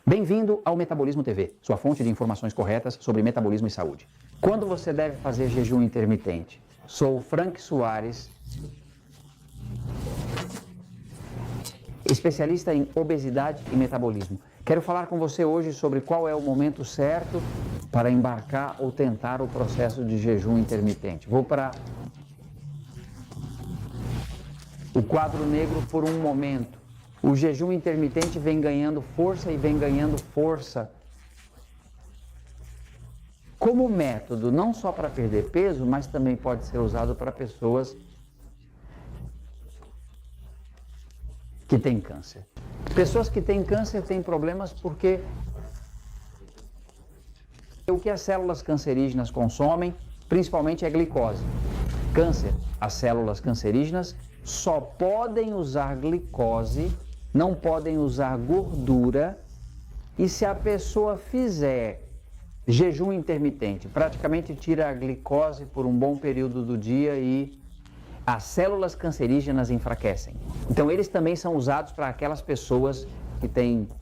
Bem-vindo ao Metabolismo TV, sua fonte de informações corretas sobre metabolismo e saúde. Quando você deve fazer jejum intermitente? Sou Frank Soares, especialista em obesidade e metabolismo. Quero falar com você hoje sobre qual é o momento certo para embarcar ou tentar o processo de jejum intermitente. Vou para o quadro negro por um momento. O jejum intermitente vem ganhando força e vem ganhando força como método, não só para perder peso, mas também pode ser usado para pessoas que têm câncer. Pessoas que têm câncer têm problemas porque o que as células cancerígenas consomem, principalmente, é glicose. Câncer, as células cancerígenas só podem usar glicose, não podem usar gordura, e se a pessoa fizer jejum intermitente, praticamente tira a glicose por um bom período do dia e as células cancerígenas enfraquecem. Então eles também são usados para aquelas pessoas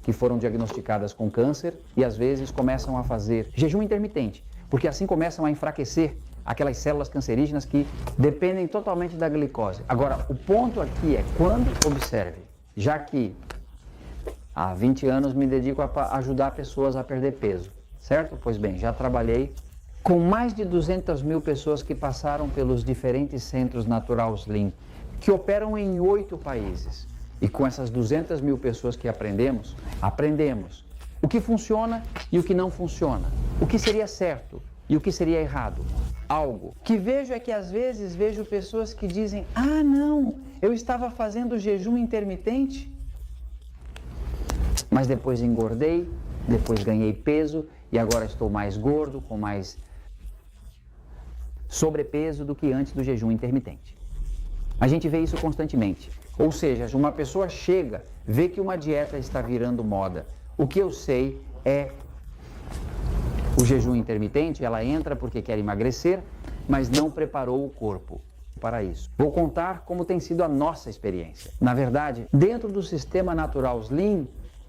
que foram diagnosticadas com câncer e às vezes começam a fazer jejum intermitente, porque assim começam a enfraquecer aquelas células cancerígenas que dependem totalmente da glicose. Agora, o ponto aqui é quando, observe, já que há 20 anos me dedico a ajudar pessoas a perder peso, certo? Pois bem, já trabalhei com mais de 200 mil pessoas que passaram pelos diferentes centros Natural Slim, que operam em 8 países. E com essas 200 mil pessoas que aprendemos o que funciona e o que não funciona, o que seria certo e o que seria errado. Algo que vejo é que às vezes vejo pessoas que dizem: ah, não, eu estava fazendo jejum intermitente, mas depois engordei, depois ganhei peso e agora estou mais gordo, com mais sobrepeso do que antes do jejum intermitente. A gente vê isso constantemente. Ou seja, uma pessoa chega, vê que uma dieta está virando moda. O que eu sei é o jejum intermitente, ela entra porque quer emagrecer, mas não preparou o corpo para isso. Vou contar como tem sido a nossa experiência. Na verdade, dentro do sistema Natural Slim,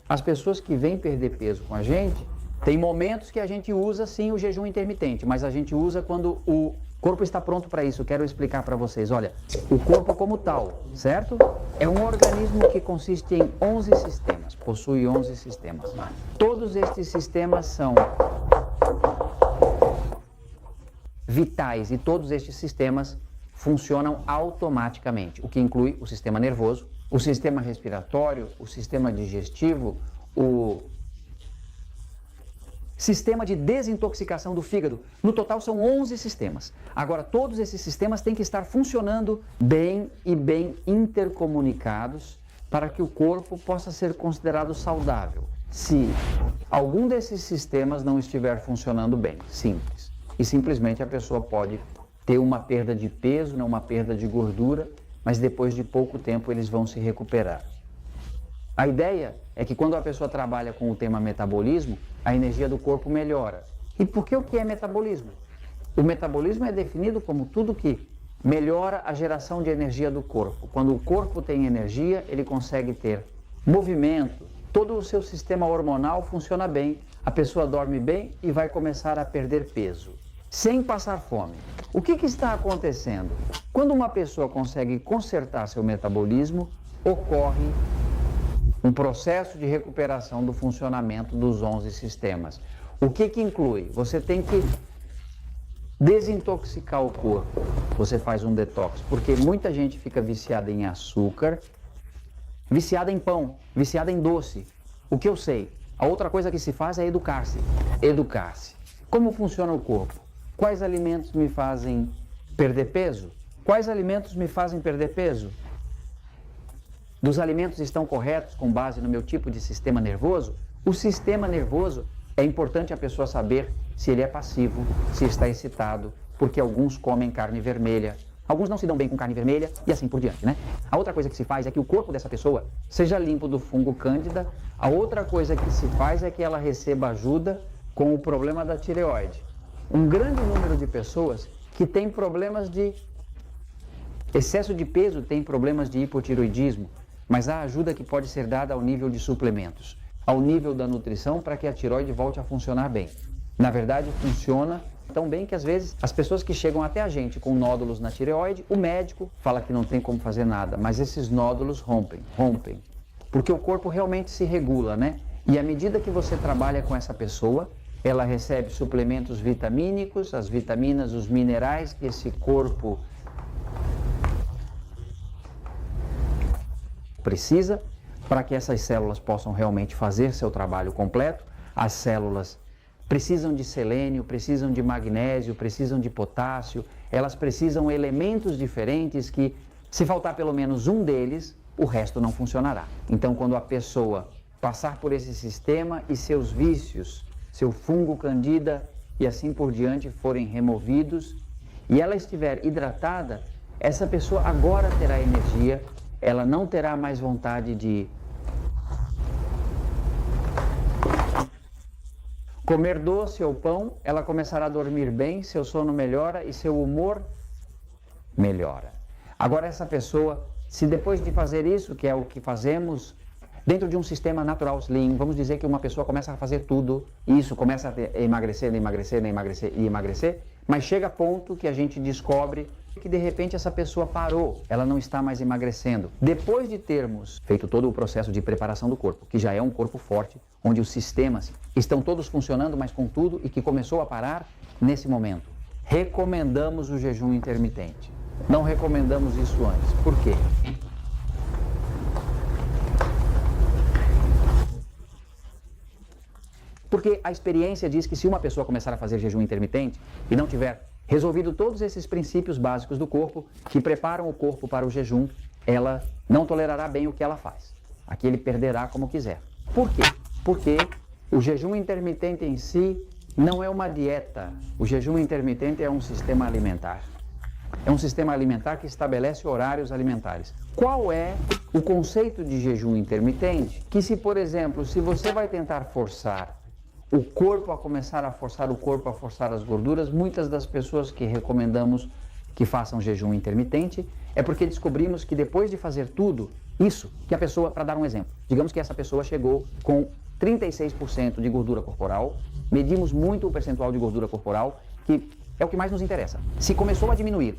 as pessoas que vêm perder peso com a gente, tem momentos que a gente usa sim o jejum intermitente, mas a gente usa quando o corpo está pronto para isso. Quero explicar para vocês. Olha, o corpo como tal, certo? É um organismo que consiste em 11 sistemas, possui 11 sistemas. Todos estes sistemas são vitais e todos estes sistemas funcionam automaticamente, o que inclui o sistema nervoso, o sistema respiratório, o sistema digestivo, o sistema de desintoxicação do fígado. No total são 11 sistemas. Agora, todos esses sistemas têm que estar funcionando bem e bem intercomunicados para que o corpo possa ser considerado saudável. Se algum desses sistemas não estiver funcionando bem, simples. E simplesmente a pessoa pode ter uma perda de peso, não uma perda de gordura, mas depois de pouco tempo eles vão se recuperar. A ideia é que quando a pessoa trabalha com o tema metabolismo, a energia do corpo melhora. E por que o que é metabolismo? O metabolismo é definido como tudo que melhora a geração de energia do corpo. Quando o corpo tem energia, ele consegue ter movimento, todo o seu sistema hormonal funciona bem, a pessoa dorme bem e vai começar a perder peso, sem passar fome. O que está acontecendo? Quando uma pessoa consegue consertar seu metabolismo, ocorre um processo de recuperação do funcionamento dos 11 sistemas. O que inclui? Você tem que desintoxicar o corpo. Você faz um detox, porque muita gente fica viciada em açúcar, viciada em pão, viciada em doce. O que eu sei? A outra coisa que se faz é educar-se. Educar-se. Como funciona o corpo? Quais alimentos me fazem perder peso? Quais alimentos me fazem perder peso? Dos alimentos estão corretos com base no meu tipo de sistema nervoso? O sistema nervoso, é importante a pessoa saber se ele é passivo, se está excitado, porque alguns comem carne vermelha, alguns não se dão bem com carne vermelha e assim por diante, né? A outra coisa que se faz é que o corpo dessa pessoa seja limpo do fungo cândida. A outra coisa que se faz é que ela receba ajuda com o problema da tireoide. Um grande número de pessoas que têm problemas de excesso de peso, têm problemas de hipotireoidismo, mas há ajuda que pode ser dada ao nível de suplementos. ao nível da nutrição para que a tireoide volte a funcionar bem. Na verdade, funciona tão bem que às vezes as pessoas que chegam até a gente com nódulos na tireoide, o médico fala que não tem como fazer nada, mas esses nódulos rompem, porque o corpo realmente se regula, né? E à medida que você trabalha com essa pessoa, ela recebe suplementos vitamínicos, as vitaminas, os minerais que esse corpo precisa para que essas células possam realmente fazer seu trabalho completo. As células precisam de selênio, precisam de magnésio, precisam de potássio, elas precisam de elementos diferentes que, se faltar pelo menos um deles, o resto não funcionará. Então, quando a pessoa passar por esse sistema e seus vícios, seu fungo candida e assim por diante forem removidos e ela estiver hidratada, essa pessoa agora terá energia, ela não terá mais vontade de comer doce ou pão, ela começará a dormir bem, seu sono melhora e seu humor melhora. Agora essa pessoa, se depois de fazer isso, que é o que fazemos, dentro de um sistema natural slim, vamos dizer que uma pessoa começa a fazer tudo, e isso começa a emagrecer, mas chega a ponto que a gente descobre que de repente essa pessoa parou, ela não está mais emagrecendo. Depois de termos feito todo o processo de preparação do corpo, que já é um corpo forte, onde os sistemas estão todos funcionando, mas com tudo, e que começou a parar nesse momento, recomendamos o jejum intermitente. Não recomendamos isso antes. Por quê? Porque a experiência diz que se uma pessoa começar a fazer jejum intermitente e não tiver resolvido todos esses princípios básicos do corpo, que preparam o corpo para o jejum, ela não tolerará bem o que ela faz. Aqui ele perderá como quiser. Por quê? Porque o jejum intermitente em si não é uma dieta. O jejum intermitente é um sistema alimentar. É um sistema alimentar que estabelece horários alimentares. Qual é o conceito de jejum intermitente? Que se, por exemplo, se você vai tentar forçar o corpo a começar a forçar o corpo a forçar as gorduras, muitas das pessoas que recomendamos que façam jejum intermitente é porque descobrimos que depois de fazer tudo isso, que a pessoa, para dar um exemplo, digamos que essa pessoa chegou com 36% de gordura corporal, medimos muito o percentual de gordura corporal, que é o que mais nos interessa. Se começou a diminuir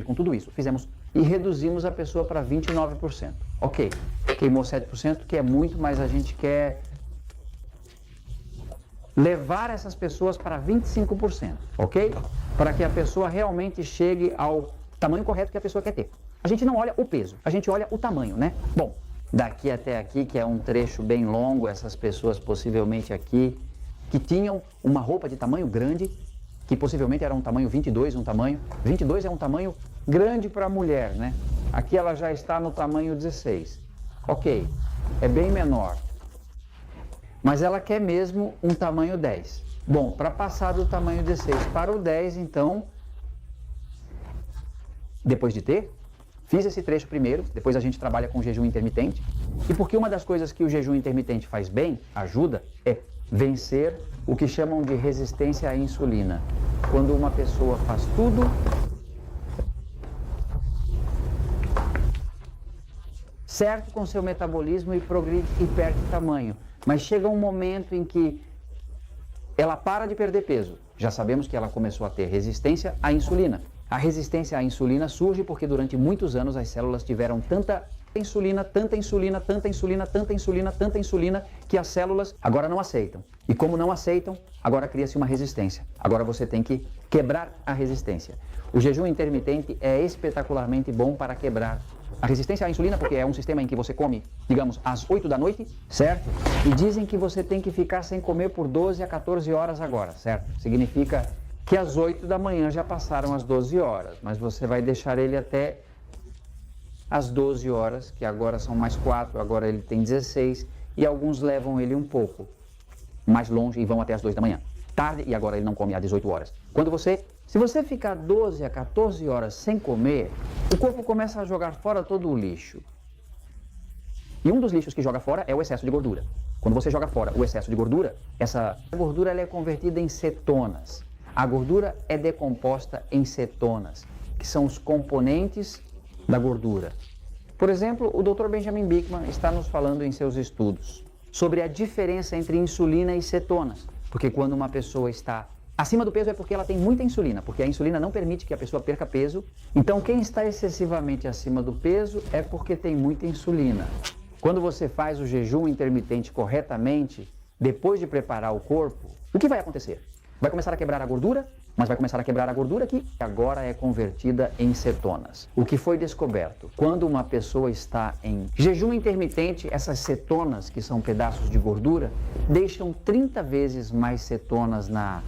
com tudo isso, fizemos e reduzimos a pessoa para 29%. Ok, queimou 7%, que é muito, mas a gente quer levar essas pessoas para 25%, ok? Para que a pessoa realmente chegue ao tamanho correto que a pessoa quer ter. A gente não olha o peso, a gente olha o tamanho, né? Bom, daqui até aqui, que é um trecho bem longo, essas pessoas possivelmente aqui, que tinham uma roupa de tamanho grande, que possivelmente era um tamanho 22, 22 é um tamanho grande para a mulher, né? Aqui ela já está no tamanho 16. Ok, é bem menor. Mas ela quer mesmo um tamanho 10. Bom, para passar do tamanho 16 para o 10, então, depois de ter, fiz esse trecho primeiro, depois a gente trabalha com jejum intermitente. E porque uma das coisas que o jejum intermitente faz bem, ajuda, é vencer o que chamam de resistência à insulina. Quando uma pessoa faz tudo certo com seu metabolismo e progride e perde tamanho. Mas chega um momento em que ela para de perder peso. Já sabemos que ela começou a ter resistência à insulina. A resistência à insulina surge porque durante muitos anos as células tiveram tanta insulina, que as células agora não aceitam. E como não aceitam, agora cria-se uma resistência. Agora você tem que quebrar a resistência. O jejum intermitente é espetacularmente bom para quebrar a resistência à insulina, porque é um sistema em que você come, digamos, às 8 da noite, certo? E dizem que você tem que ficar sem comer por 12 a 14 horas agora, certo? Significa que às 8 da manhã já passaram as 12 horas, mas você vai deixar ele até às 12 horas, que agora são mais 4, agora ele tem 16, e alguns levam ele um pouco mais longe e vão até as 2 da manhã. Tarde, e agora ele não come às 18 horas. Se você ficar 12 a 14 horas sem comer, o corpo começa a jogar fora todo o lixo. E um dos lixos que joga fora é o excesso de gordura. Quando você joga fora o excesso de gordura, essa gordura ela é convertida em cetonas. A gordura é decomposta em cetonas, que são os componentes da gordura. Por exemplo, o Dr. Benjamin Bikman está nos falando em seus estudos sobre a diferença entre insulina e cetonas. Porque quando uma pessoa está acima do peso é porque ela tem muita insulina, porque a insulina não permite que a pessoa perca peso. Então, quem está excessivamente acima do peso é porque tem muita insulina. Quando você faz o jejum intermitente corretamente, depois de preparar o corpo, o que vai acontecer? Vai começar a quebrar a gordura, mas vai começar a quebrar a gordura que agora é convertida em cetonas. O que foi descoberto? Quando uma pessoa está em jejum intermitente, essas cetonas, que são pedaços de gordura, deixam 30 vezes mais cetonas na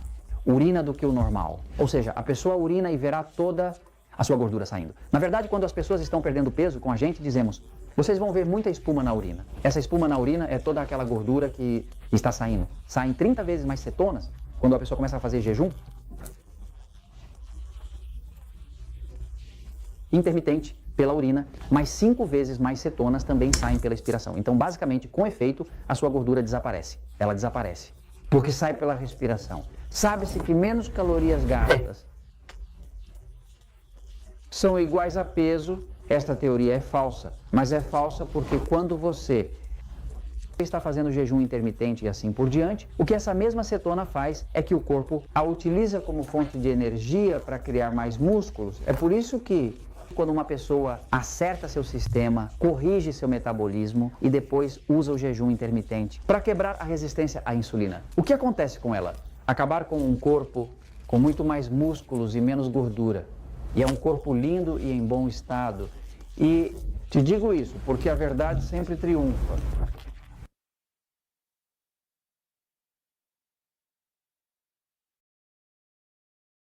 urina do que o normal. Ou seja, a pessoa urina e verá toda a sua gordura saindo. Na verdade, quando as pessoas estão perdendo peso com a gente, dizemos: vocês vão ver muita espuma na urina. Essa espuma na urina é toda aquela gordura que está saindo. Saem 30 vezes mais cetonas quando a pessoa começa a fazer jejum intermitente pela urina, mas 5 vezes mais cetonas também saem pela expiração. Então, basicamente, com efeito, a sua gordura desaparece. Ela desaparece, porque sai pela respiração. Sabe-se que menos calorias gastas são iguais a peso. Esta teoria é falsa, mas é falsa porque quando você está fazendo jejum intermitente e assim por diante, o que essa mesma cetona faz é que o corpo a utiliza como fonte de energia para criar mais músculos. É por isso que quando uma pessoa acerta seu sistema, corrige seu metabolismo e depois usa o jejum intermitente para quebrar a resistência à insulina, o que acontece com ela? Acabar com um corpo com muito mais músculos e menos gordura. E é um corpo lindo e em bom estado. E te digo isso porque a verdade sempre triunfa.